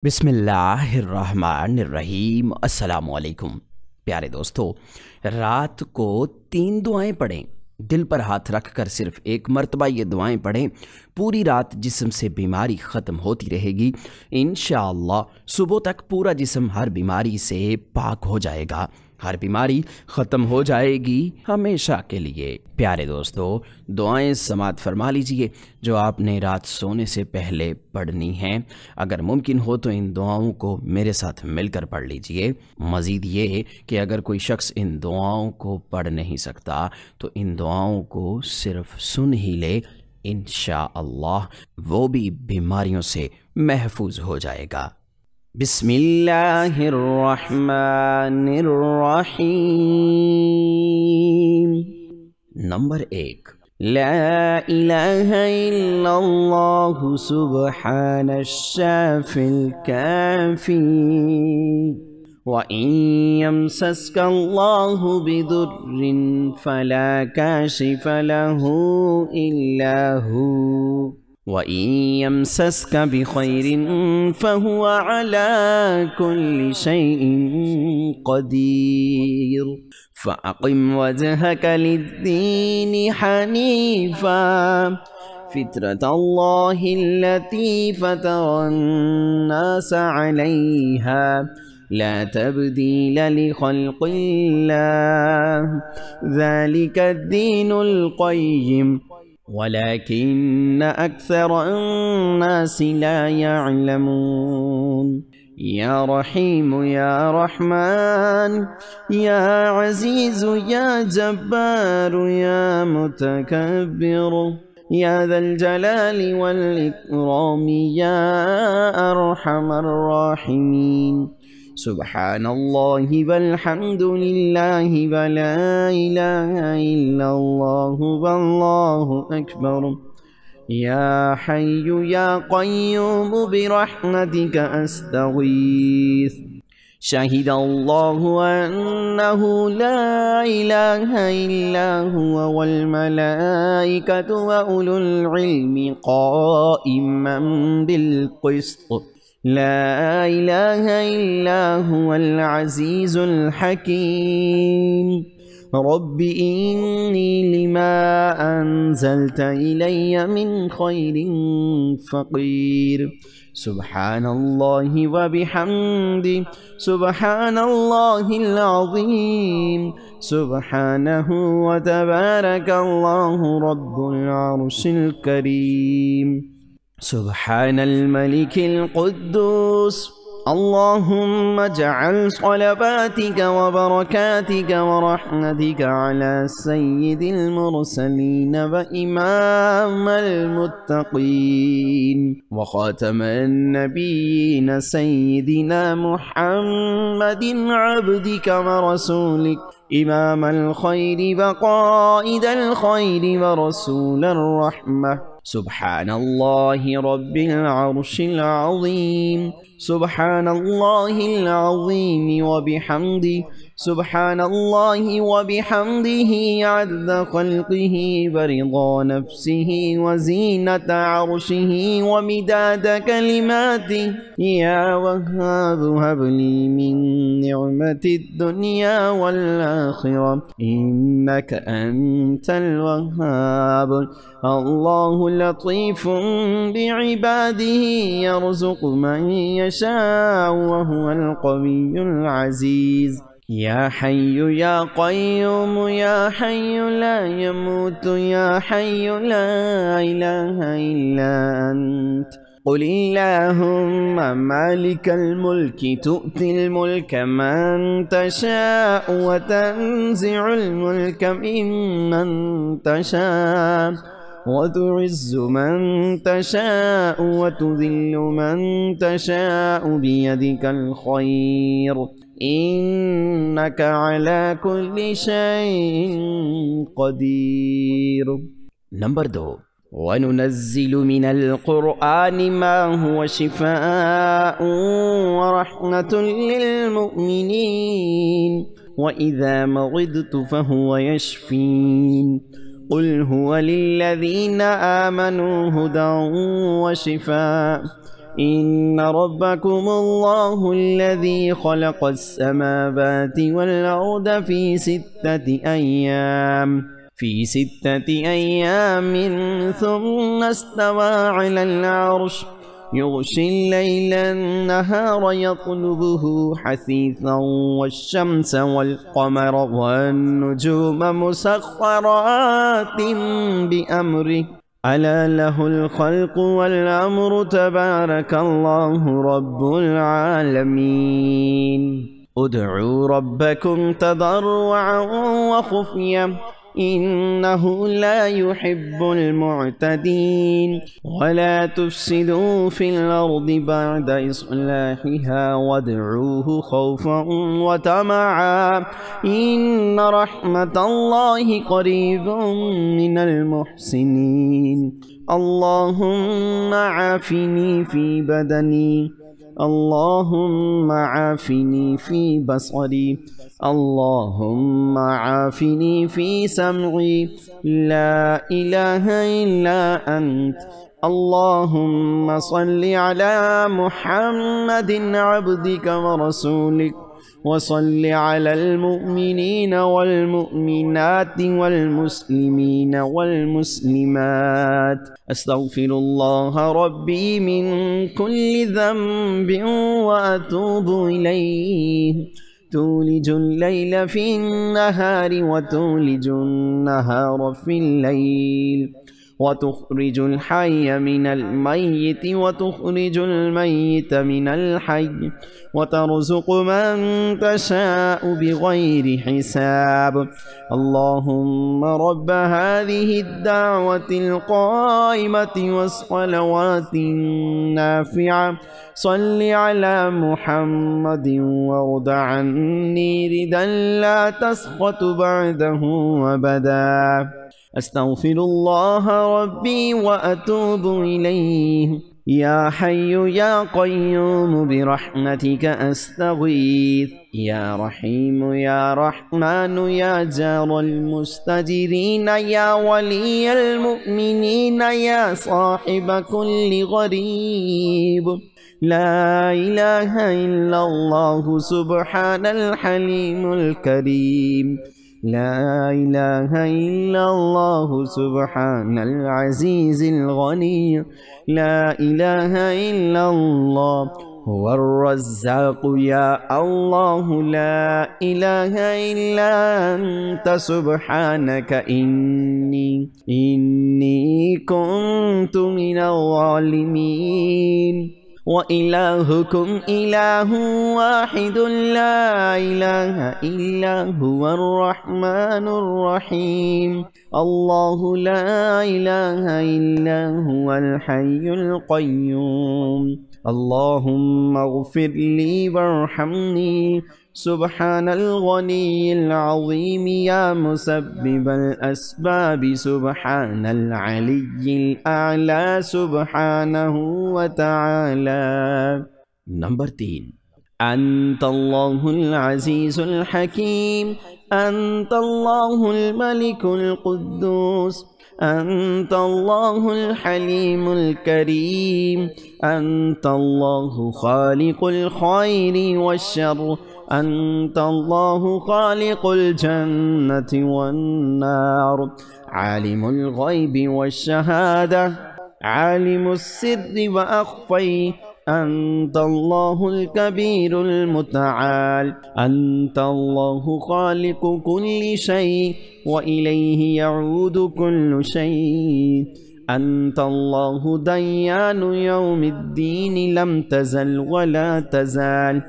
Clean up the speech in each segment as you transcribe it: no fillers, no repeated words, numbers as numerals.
बिस्मिल्लाहिर्रहमानिर्रहीम। अस्सलामुअलैकुम। प्यारे दोस्तों, रात को 3 दुआएं पढ़ें। दिल पर हाथ रख कर सिर्फ एक मर्तबा ये दुआएं पढ़ें। पूरी रात जिस्म से बीमारी ख़त्म होती रहेगी। इंशाअल्लाह सुबह तक पूरा जिस्म हर बीमारी से पाक हो जाएगा। हर बीमारी ख़त्म हो जाएगी हमेशा के लिए। प्यारे दोस्तों, दुआएं समात फरमा लीजिए जो आपने रात सोने से पहले पढ़नी हैं। अगर मुमकिन हो तो इन दुआओं को मेरे साथ मिलकर पढ़ लीजिए। मज़ीद ये कि अगर कोई शख्स इन दुआओं को पढ़ नहीं सकता तो इन दुआओं को सिर्फ सुन ही ले। इंशाअल्लाह वो भी बीमारियों से महफूज हो जाएगा। बिस्मिल्लाहिर्रहमानिर्रहीम। नंबर 1, ला इलाहा इल्लल्लाहु सुब्हानश्शाफिल काफ़ी व इन यमसस्कल्लाहु बिदुर्रिन फला काशिफ लहू इल्ला हू व इन यमसस्क बिखैरिन फहुवा अला कुल्लि शैइन क़दीर फ़अक़िम वजहक लिद्दीन हनीफ़ा फ़ित्रतल्लाहिल्लती फ़तरन्नास अलैहा ला तब्दील लिख़ल्क़िल्लाह ज़ालिकद्दीनुल क़य्यिम वलाकिन्न अक्सरन्नास ला यअलमून। या रहीम या रहमान या अज़ीज़ या जब्बार या मुतकब्बिर या ज़ल जलाली वल इकराम या अरहमर राहिमीन। सुब्हानल्लाहि वल्हम्दुलिल्लाहि वला इलाहा इल्लल्लाहु वल्लाहु अकबर। या हय्यु या क़य्यूम बिरहमतिक अस्तगीथ। शहिदल्लाहु अन्नहु ला इलाहा इल्ला हुवा वल मलाइकतु व उलुल इल्मि क़ाइमन बिल क़िस्त। ला इलाहा इल्ला हुवल अज़ीज़ुल हकीम। रब्बि इन्नी लिमा अंज़लत इलैय मिन खैरिन फ़क़ीर। सुब्हानल्लाहि व बिहम्दि सुब्हानल्लाहिल अज़ीम। सुब्हानहु व तबारकल्लाहु रब्बुल अर्शिल करीम। सुब्हानल मलिकिल क़ुद्दूस। अल्लाहुम्मा जअल सलवातिक व बरकातिक व रहमतिक अला सय्यिदिल मुरसलीन व इमामल मुत्तक़ीन व ख़ातमन नबिय्यीन सय्यिदिना मुहम्मदिन अब्दिक व रसूलिक इमामल खैरि व क़ाइदल खैरि व रसूलर रहमह। सुब्हानल्लाहि रब्बिल अर्शिल अज़ीम। सुब्हानल्लाहिल अज़ीम व बिहम्दि सुब्हानल्लाहि व बिहम्दिही अदद ख़ल्क़िही व रिज़ा नफ़्सिही व ज़ीनत अर्शिही व मिदाद कलिमातिही। या वह्हाब हबली मिन निअमतिद दुनिया वल आखिरह इन्नका अंतल वह्हाब। अल्लाहु लतीफ़ुन बिइबादिही यर्ज़ुक़ु मन यशाअ व हुवल क़विय्युल अज़ीज़। या हय्यु या क़य्यूम या हय्यु ला यमूतु या हय्यु ला इलाहा इल्ला अंत। क़ुलिल्लाहुम्मा मालिकल मुल्कि तु'तिल मुल्का मन तशाअ व तंज़िउल मुल्का मिम्मन तशाअ व तु'इज़्ज़ु मन तशाअ व तुज़िल्लु मन तशाअ बियदिकल खैर इन्नका अला कुल्लि शैइन क़दीर। नंबर 2, वनुनज़्ज़िलु मिनल क़ुरआनि मा हुवा शिफ़ाअun व रहमतुल लिल मुमिनीन व इज़ा मरिज़्तु फ़हुवा यशफ़ीन। क़ुल हुवा लिल्लज़ीना आमनू हुदन व शिफ़ाअ إن ربكم الله الذي خلق السماوات والأرض في ستة أيام ثم استوى على العرش يغشي الليل النهار يطلبه حثيثا والشمس والقمر والنجوم مسخرات بأمره ألا له الخلق والأمر تبارك الله رب العالمين. ادعوا ربكم تضرعا وخفيا إنه لا يحب المعتدين. ولا تفسدوا في الأرض بعد إصلاحها وادعوه خوفا وطمعا إن رحمة الله قريب من المحسنين. اللهم عافني في بدني، اللهم عافني في بصري، اللهم عافني في سمعي، لا إله إلا أنت. اللهم صل على محمد عبدك ورسولك، وصل على المؤمنين والمؤمنات والمسلمين والمسلمات. أستغفر الله ربي من كل ذنب وأتوب إليه. تولج الليل في النهار وتولج النهار في الليل، وتخرج الحي من الميت وتخرج الميت من الحي، وترزق من تشاء بغير حساب. اللهم رب هذه الدعوة القائمة والصلوات النافعة صل على محمد وارض عني رضا لا تسخط بعده أبدا. أستغفر الله ربي وأتوب إليه. يا حي يا قيوم برحمتك أستغيث، يا رحيم يا رحمن يا جار المستجيرين، يا ولي المؤمنين، يا صاحب كل غريب. لا إله إلا الله سبحان الحليم الكريم، لا إله إلا الله سبحان العزيز الغني، لا إله إلا الله هو الرزاق يا الله، لا إله إلا أنت سبحانك إني كنت من الظالمين. وإلهكم إله واحد لا إله إلا هو الرحمن الرحيم. الله لا إله إلا هو الحي القيوم. اللهم اغفر لي وارحمني سبحان الغني العظيم يا مسبب الأسباب، سبحان العلي الأعلى سبحانه وتعالى. نمبر 3، أنت الله العزيز الحكيم، أنت الله الملك القدوس، أنت الله الحليم الكريم، أنت الله خالق الخير والشر، أنت الله خالق الجنة والنار، عالم الغيب والشهادة، عالم السر وأخفي، أنت الله الكبير المتعال، أنت الله خالق كل شيء وإليه يعود كل شيء، أنت الله ديان يوم الدين لم تزل ولا تزال،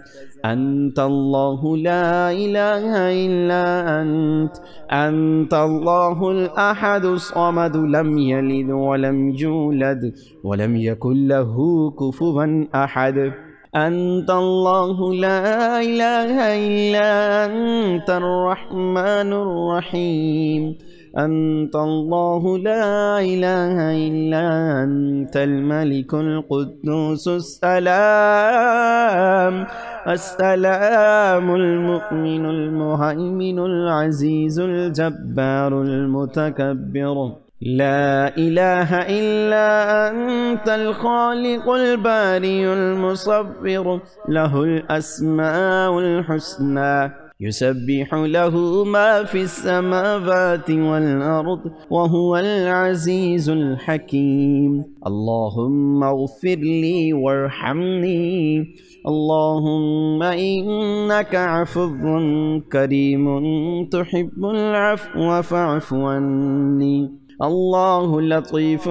أنت الله لا إله إلا أنت، أنت الله الأحد الصمد لم يلد ولم يولد ولم يكن له كفوا أحد، أنت الله لا إله إلا أنت الرحمن الرحيم، أنت الله لا إله إلا أنت الملك القدوس السلام المؤمن المهيمن العزيز الجبار المتكبر. لا إله إلا أنت الخالق البارئ المصور، له الأسماء الحسنى، يسبح له ما في السماوات والأرض، وهو العزيز الحكيم. اللهم اغفر لي وارحمني، اللهم إنك عفو كريم تحب العفو فاعف عني. الله لطيف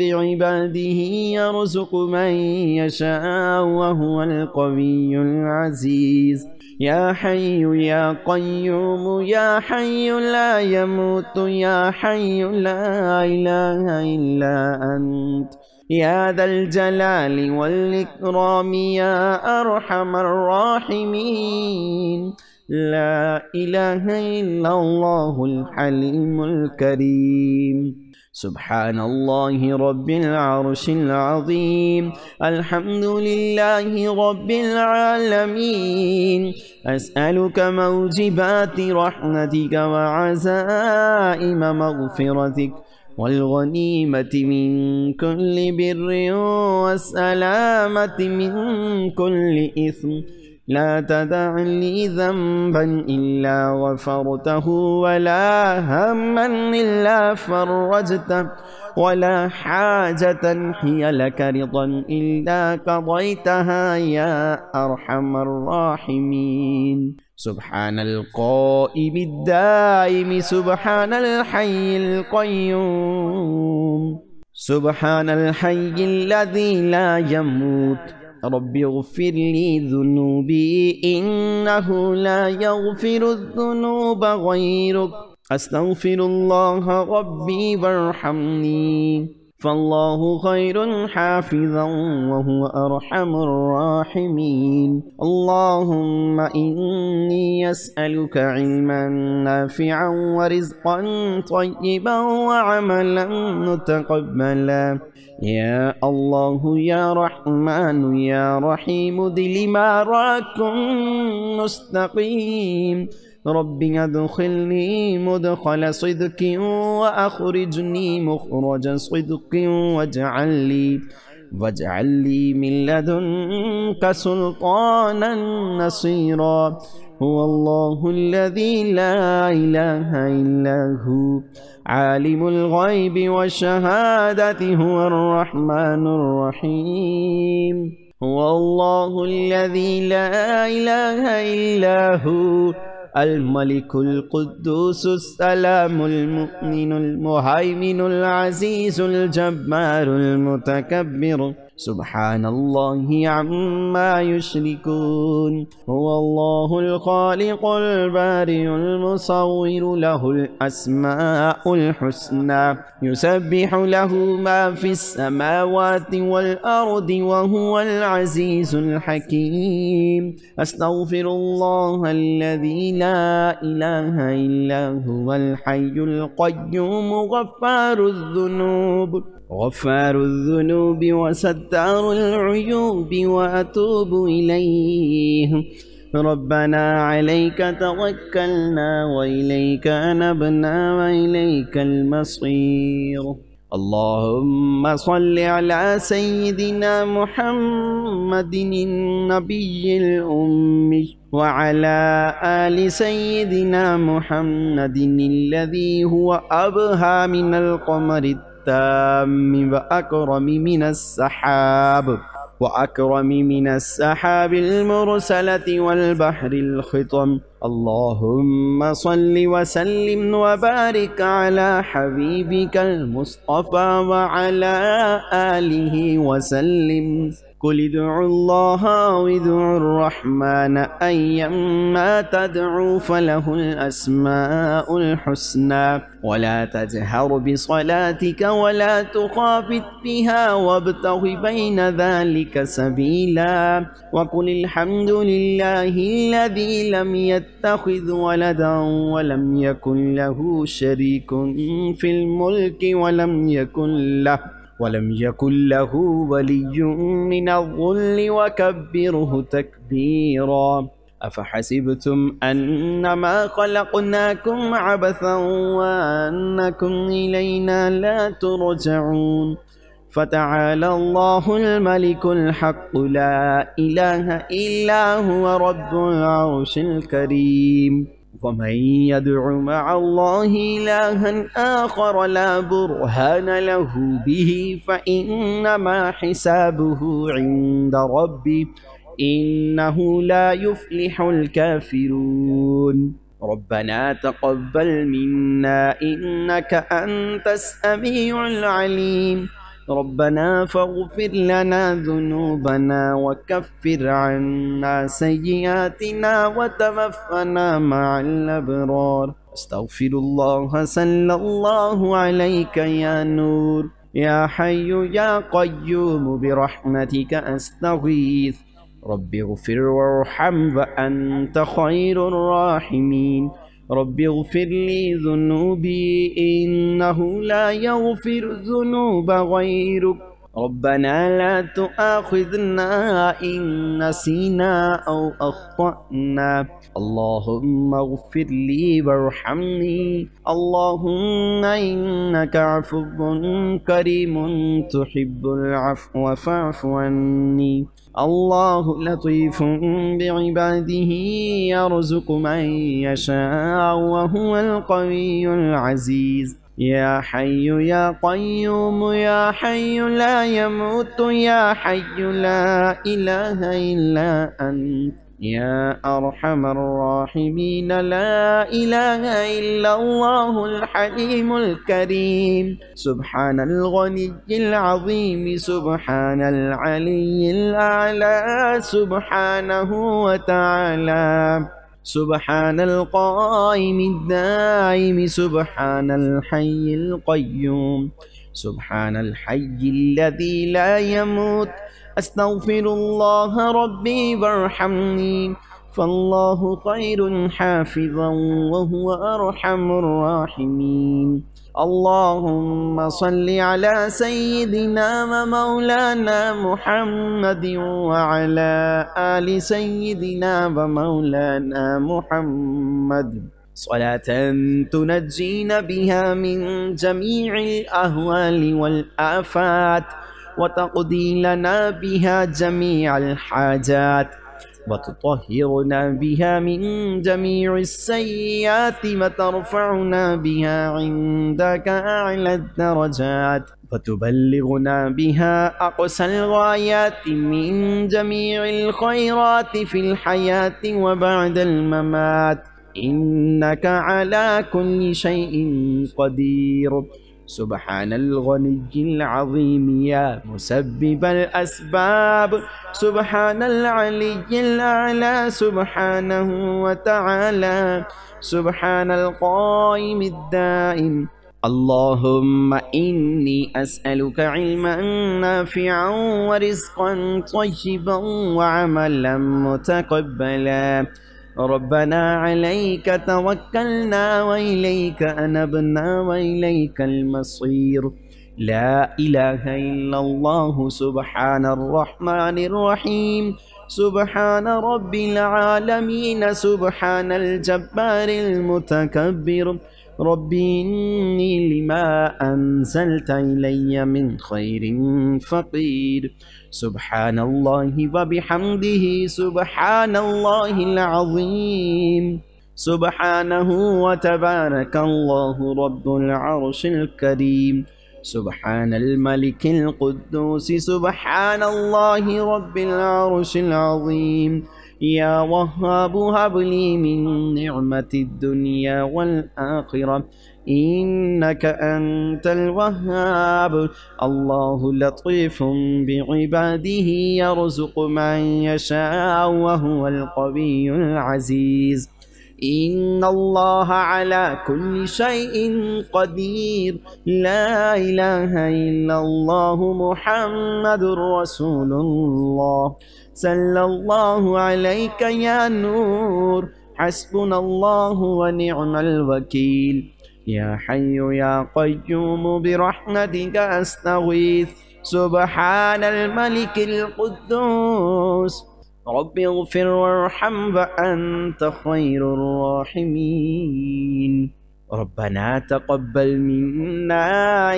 بعباده يرزق من يشاء وهو القوي العزيز. يا حي يا قيوم يا حي لا يموت يا حي لا إله إلا أنت، يا ذا الجلال والإكرام يا أرحم الراحمين. لا إله إلا الله الحليم الكريم. سبحان الله رب العرش العظيم. الحمد لله رب العالمين. أسألك موجبات رحمتك وعزائم مغفرتك والغنيمة من كل بر والسلامة من كل إثم. لا تدع لي ذنبا إلا غفرته، ولا هما إلا فرجته، ولا حاجة هي لك رضا إلا قضيتها يا أرحم الراحمين. سبحان القائم الدائم، سبحان الحي القيوم، سبحان الحي الذي لا يموت. رب اغفر لي ذنوبي إنه لا يغفر الذنوب غيرك، أستغفر الله ربي وارحمني، فالله خير حافظا وهو أرحم الراحمين. اللهم إني أسألك علما نافعا ورزقا طيبا وعملا متقبلا. يا الله يا رحمن يا رحيم دل ما راكم مستقيم. رب ادخلني مدخل صدق وأخرجني مخرج صدق، واجعل لي من لدنك سلطانا نصيرا. هو الله الذي لا إله إلا هو، عالم الغيب والشهادة، هو الرحمن الرحيم. هو الله الذي لا إله إلا هو، الملك القدوس السلام المؤمن المهيمن العزيز الجبار المتكبر. سبحان الله عما يشركون. هو الله الخالق البارئ المصور، له الأسماء الحسنى، يسبح له ما في السماوات والأرض، وهو العزيز الحكيم. أستغفر الله الذي لا إله إلا هو الحي القيوم، غفار الذنوب وستار العيوب، وأتوب إليه. ربنا عليك توكلنا وإليك أنبنا وإليك المصير. اللهم صل على سيدنا محمد النبي الأمي، وعلى آل سيدنا محمد الذي هو أبهى من القمر التام وأكرم من السحاب المرسلة والبحر الخطم. اللهم صل وسلم وبارك على حبيبك المصطفى وعلى آله وسلم. قل ادعوا الله أو ادعوا الرحمن، أيما تدعوا فله الأسماء الحسنى. ولا تجهر بصلاتك ولا تخافت بها، وابتغ بين ذلك سبيلا. وقل الحمد لله الذي لم يتخذ ولدا ولم يكن له شريك في الملك ولم يكن له ولي من الظل، وكبره تكبيرا. أفحسبتم أنما خلقناكم عبثا وأنكم إلينا لا ترجعون فتعالى الله الملك الحق لا إله إلا هو رب العرش الكريم. ومن يدع مع الله إلها آخر لا برهان له به فإنما حسابه عند ربي إنه لا يفلح الكافرون. ربنا تقبل منا إنك أنت السميع العليم. ربنا فاغفر لنا ذنوبنا وكفر عنا سيئاتنا وتوفنا مع الأبرار. استغفر الله صلى الله عليك يا نور. يا حي يا قيوم برحمتك أستغيث. رب اغفر وارحم وأنت خير الراحمين. رب اغفر لي ذنوبي إنه لا يغفر الذنوب غيرك. ربنا لا تؤاخذنا إن نسينا أو أخطأنا. اللهم اغفر لي وارحمني. اللهم إنك عفو كريم تحب العفو فاعف عني. الله لطيف بعباده يرزق من يشاء وهو القوي العزيز. يا حي يا قيوم يا حي لا يموت يا حي لا إله إلا أنت يا أرحم الراحمين. لا إله إلا الله الحليم الكريم. سبحان الغني العظيم سبحان العلي الأعلى سبحانه وتعالى. سبحان القائم الدائم سبحان الحي القيوم. سبحان الحي الذي لا يموت. أستغفر الله ربي وارحمني فالله خير حافظا وهو أرحم الراحمين. اللهم صل على سيدنا ومولانا محمد وعلى آل سيدنا ومولانا محمد صلاة تنجينا بها من جميع الأهوال والآفات وتقضي لنا بها جميع الحاجات وتطهرنا بها من جميع السيئات وترفعنا بها عندك أعلى الدرجات وتبلغنا بها أقصى الغايات من جميع الخيرات في الحياة وبعد الممات إنك على كل شيء قدير. سبحان الغني العظيم يا مسبب الأسباب. سبحان العلي الأعلى سبحانه وتعالى. سبحان القائم الدائم. اللهم إني أسألك علما نافعا ورزقا طيبا وعملا متقبلا. ربنا عليك توكلنا وإليك أنبنا وإليك المصير. لا إله إلا الله. سبحان الرحمن الرحيم. سبحان رب العالمين. سبحان الجبار المتكبر. ربي إني لما أنزلت إلي من خير فقير. سبحان الله وبحمده سبحان الله العظيم. سبحانه وتبارك الله رب العرش الكريم. سبحان الملك القدوس سبحان الله رب العرش العظيم. يا وهاب هب لي من نعمة الدنيا والآخرة إنك أنت الوهاب. الله لطيف بعباده يرزق من يشاء وهو القوي العزيز. إن الله على كل شيء قدير. لا إله إلا الله محمد رسول الله. صلى الله عليك يا نور. حسبنا الله ونعم الوكيل. يا حي يا قيوم برحمتك أستغيث. سبحان الملك القدوس रब्बि इग़फ़िर वरहम व अंत ख़ैरुर राहिमीन। रब्बना तक़ब्बल मिन्ना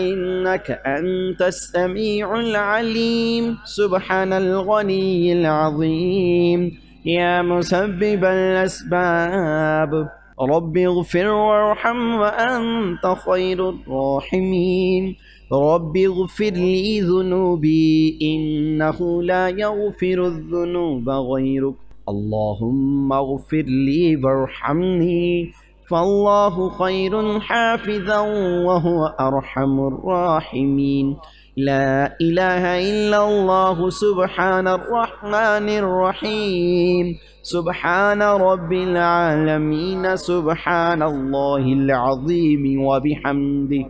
इन्नका अंतस समीउल अलीम। सुब्हानल गनिय्यिल अज़ीम या मुसब्बिबल अस्बाब। रब्बि इग़फ़िर वरहम व अंत ख़ैरुर राहिमीन। रब्बि इग़फ़िर ली ज़ुनूबी इन्नहु ला यग़फ़िरुज़्ज़ुनूब ग़ैरुक। अल्लाहुम्मा इग़फ़िर ली वरहमनी फ़अल्लाहु ख़ैरुन हाफ़िज़न व हुवा अरहमुर राहिमीन। ला इलाहा इल्लल्लाहु सुब्हानर रहमानिर रहीम। सुब्हान रब्बिल आलमीन। सुब्हानल्लाहिल अज़ीम व बिहम्दिही।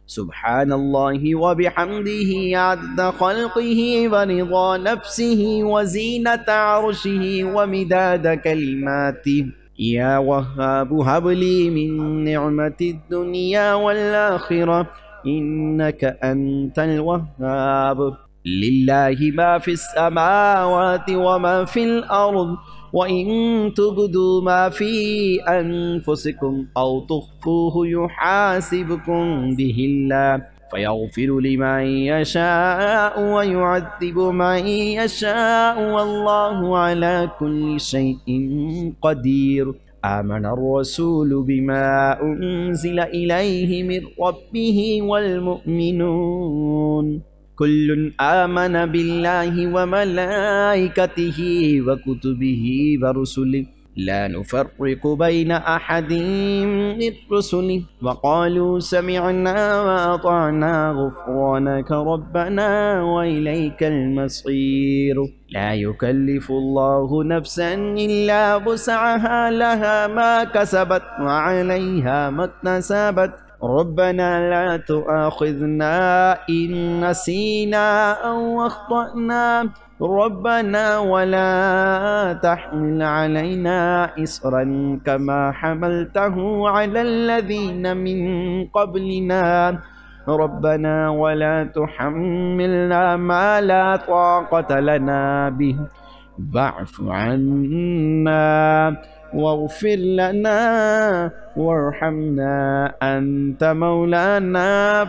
सुब्हानल्लाहि व बिहम्दिही अदद ख़ल्क़िही व रिज़ा नफ़्सिही व ज़ीनता अर्शिही व मिदाद कलिमातिही। या वह्हाबु हब ली मिन निअमतिद दुनिया वल आखिरह इन्नका अंतल वह्हाब। लिल्लाहि मा फ़िस समावाति व मा फ़िल अर्ज़ व इन तुब्दू मा फ़ी अनफ़ुसिकुम औ तुख़्फ़ूहु युहासिबकुम बिहिल्लाह फ़यग़फ़िरु लिमन यशाअ व युअज़्ज़िबु मन यशाअ वल्लाहु अला कुल्लि शैइन क़दीर। आमनर रसूलु बिमा उन्ज़िला इलैहि मिर रब्बिहि वल मुअ्मिनून कुल्लुन आमन बिल्लाहि व मलाइकतिहि व कुतुबिहि व रुसुलिहि ला नुफ़र्रिक़ु बैन अहदिन मिर रुसुलिहि व क़ालू समिअना व अतअना ग़ुफ़्रानक रब्बना व इलैकल मसीर। ला युकल्लिफ़ुल्लाहु नफ़्सन इल्ला वुसअहा लहा मा कसबत व अलैहा मक्तसबत। रब्बना ला तुआख़िज़ना इन नसीना औ अख़्तअना। रब्बना वला तहमिल अलैना इसरन कमा हमलतहु अलल्लज़ीन मिन क़ब्लिना। रब्बना वला तुहम्मिलना मा ला ताक़त लना बिहि वअफ़ु अन्ना वग़फ़िर लना वरहमना अंत मौलाना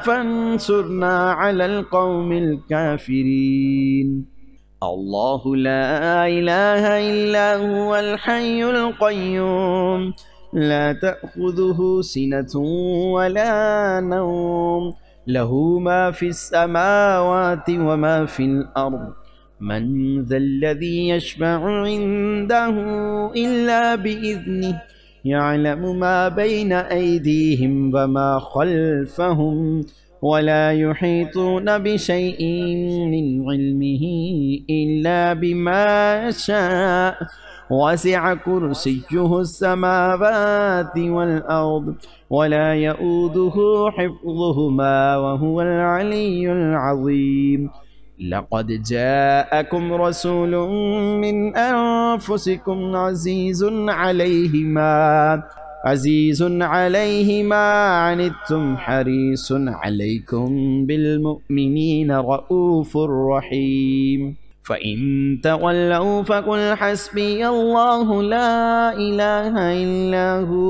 फ़ंसुरना अलल क़ौमिल काफ़िरीन। अल्लाहु ला इलाहा इल्ला हुवल हय्युल क़य्यूम ला तअख़ुज़ुहु सिनतुन वला नौम लहू मा फ़िस समावाति व मा फ़िल अर्ज़। मन ज़ल्लज़ी यशफ़अु इंदहु इल्ला बिइज़्निहि यअलमु मा बैन अयदीहिम व मा ख़ल्फ़हुम वला युहीतून बिशैइन मिन इल्मिही इल्ला बिमा शाअ। वसिअ कुर्सियुहुस समावाति वल अर्ज़ वला यऊदुहु हिफ़्ज़ुहुमा व हुवल अलिय्युल अज़ीम। लक़द जाअकुम रसूलुम मिन अनफ़ुसिकुम अज़ीज़ुन अलैहि मा अनित्तुम हरीसुन अलैकुम बिल मुअ्मिनीना रऊफ़ुर रहीम। फ़इन तवल्लौ फ़क़ुल हस्बियल्लाहु ला इलाहा इल्ला हु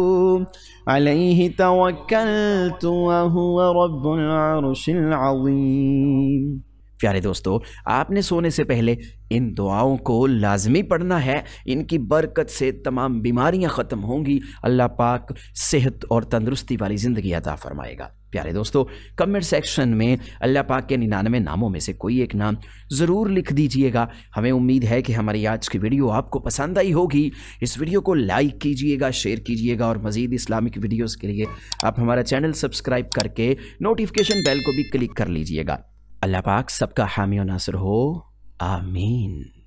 अलैहि तवक्कलतु व हुवा रब्बुल अर्शिल अज़ीम। प्यारे दोस्तों, आपने सोने से पहले इन दुआओं को लाजमी पढ़ना है। इनकी बरकत से तमाम बीमारियां ख़त्म होंगी। अल्लाह पाक सेहत और तंदुरुस्ती वाली ज़िंदगी अता फ़रमाएगा। प्यारे दोस्तों, कमेंट सेक्शन में अल्लाह पाक के 99 नामों में से कोई एक नाम ज़रूर लिख दीजिएगा। हमें उम्मीद है कि हमारी आज की वीडियो आपको पसंद आई होगी। इस वीडियो को लाइक कीजिएगा, शेयर कीजिएगा और मज़ीद इस्लामिक वीडियोज़ के लिए आप हमारा चैनल सब्सक्राइब करके नोटिफिकेशन बेल को भी क्लिक कर लीजिएगा। अल्लाह पाक सबका हामी और नासिर हो। आमीन।